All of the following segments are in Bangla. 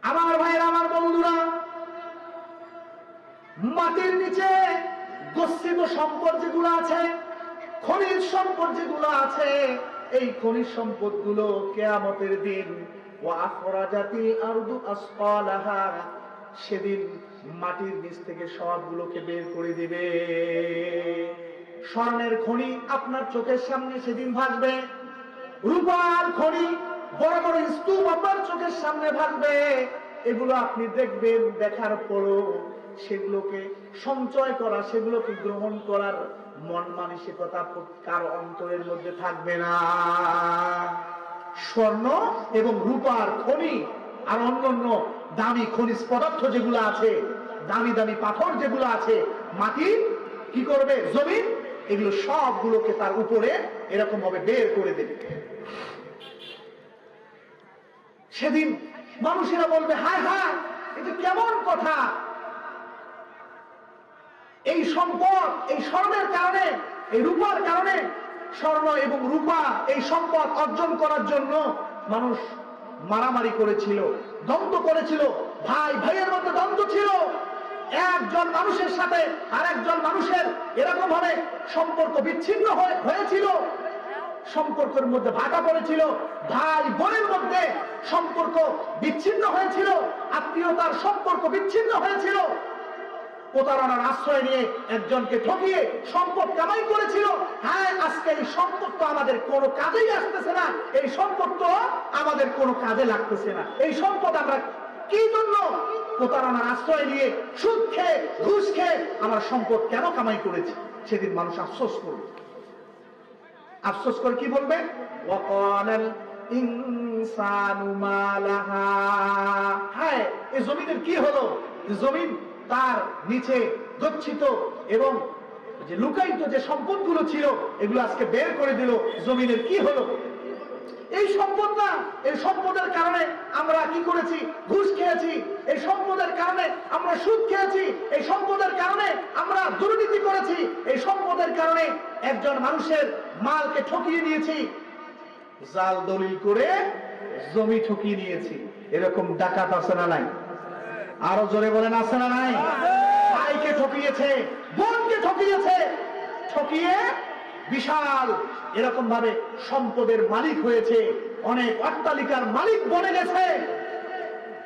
আমার ভাইয়েরা, আমার বন্ধুরা, মাটির নিচে গচ্ছিত সম্পদ যেগুলো আছে, খনিজ সম্পদ যেগুলো আছে, এই খনিজ সম্পদ গুলো কিয়ামতের দিন সেদিন মাটির নিচ থেকে সবগুলোকে বের করে দিবে। স্বর্ণের খনি আপনার চোখের সামনে সেদিন ভাসবে, রূপার খনি বড় বড় স্তূপ আপনার চোখের সামনে ভাসবে। এগুলো আপনি দেখবেন, দেখার পরও সেগুলোকে সঞ্চয় করা, সেগুলোকে গ্রহণ করার মন মানসিকতা কারো অন্তরের মধ্যে থাকবে না। স্বর্ণ এবং রূপার খনি আর অন্যান্য দামি খনিজ পদার্থ যেগুলো আছে, দামি দামি পাথর যেগুলো আছে, মাটি কি করবে, জমিন, এগুলো সবগুলোকে তার উপরে এরকম ভাবে বের করে দেবে। সেদিন মানুষেরা বলবে, হায় হায়, এটা কেমন কথা! এই সম্পদ, এই স্বর্ণের কারণে, এই রূপার কারণে, স্বর্ণ এবং রূপা এই সম্পদ অর্জন করার জন্য মানুষ মারামারি করেছিল, দ্বন্দ্ব করেছিল, ভাই ভাইয়ের মধ্যে দ্বন্দ্ব ছিল, একজন মানুষের সাথে আর একজন মানুষের এরকম ভাবে সম্পর্ক বিচ্ছিন্ন হয়েছিল, সম্পর্কের মধ্যে ভাটা পড়েছিল, ভাই বোনের মধ্যে সম্পর্ক বিচ্ছিন্ন হয়েছিল, আত্মীয়তার সম্পর্ক বিচ্ছিন্ন হয়েছিল, প্রতারণার আশ্রয় নিয়ে একজনকে ঠকিয়ে সম্পদ কামাই করেছিল। হ্যাঁ, আজকে এই সম্পদ তো আমাদের কোনো কাজেই আসতেছে না, এই সম্পদ তো আমাদের কোনো কাজে লাগতেছে না। এই সম্পদ আমরা কি জন্য প্রতারণার আশ্রয় নিয়ে, সুদ খেয়ে, ঘুষ খেয়ে আমার সম্পদ কেন কামাই করেছি? সেদিন মানুষ আফসোস করবে। আফসোস করে কি বলবে? ওয়াকালাল ইনসানু মা লাহা। হ্যাঁ, এই জমিনের কি হলো? জমিন তার নিচে গচ্ছিত এবং যে লুকায়িত যে সম্পদগুলো ছিল, এগুলো আজকে বের করে দিল। জমিনের কি হলো? এই সম্পদ না, এই সম্পদের কারণে আমরা কি করেছি? ঘুষ খেয়েছি। এই সম্পদের কারণে আমরা সুদ খেয়েছি। এই সম্পদের কারণে আমরা দুর্নীতি করেছি। এই সম্পদের কারণে একজন মানুষের মালকে ঠকিয়ে নিয়েছি, জাল দলিল করে জমি ঠকিয়ে নিয়েছি। এরকম ডাকাত আছে না নাই? আরো জোরে বলেন, আছে না নাই? ভাইকে ঠকিয়েছে, বোনকে ঠকিয়েছে, ঠকিয়ে বিশাল এরকম ভাবে সম্পদের মালিক হয়েছে, অনেক অট্টালিকার মালিক বনে গেছে,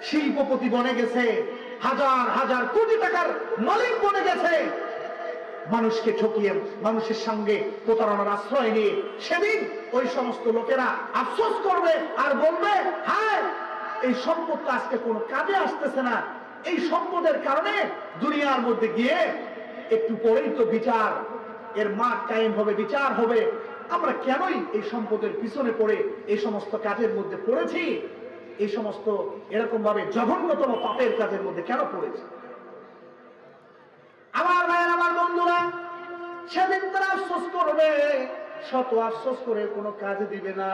শিল্পপতি বনে গেছে, হাজার হাজার কোটি টাকার মালিক বনে গেছে। মানুষকে ঠকিয়ে, মানুষের সঙ্গে প্রতারণার আশ্রয় নিয়ে সেদিন ওই সমস্ত লোকেরা আফসোস করবে আর বলবে, হ্যাঁ, এই সম্পদটা আজকে কোনো কাজে আসতেছে না। এই সম্পদের কারণে দুনিয়ার মধ্যে গিয়ে একটু পরেই তো বিচার, এর মাঠ কায়েম হবে, বিচার হবে। আমরা কেনই এই সম্পদের পিছনে পড়ে এই সমস্ত কাজের মধ্যে পড়েছি? এই সমস্ত এরকম ভাবে জঘন্যতম পাপের কাজের মধ্যে কেন পড়েছি? আমার ভাইয়ের, আমার বন্ধুরা, সেদিন তারা আফসোস করবে, শত আফসোস করে কোনো কাজে দিবে না।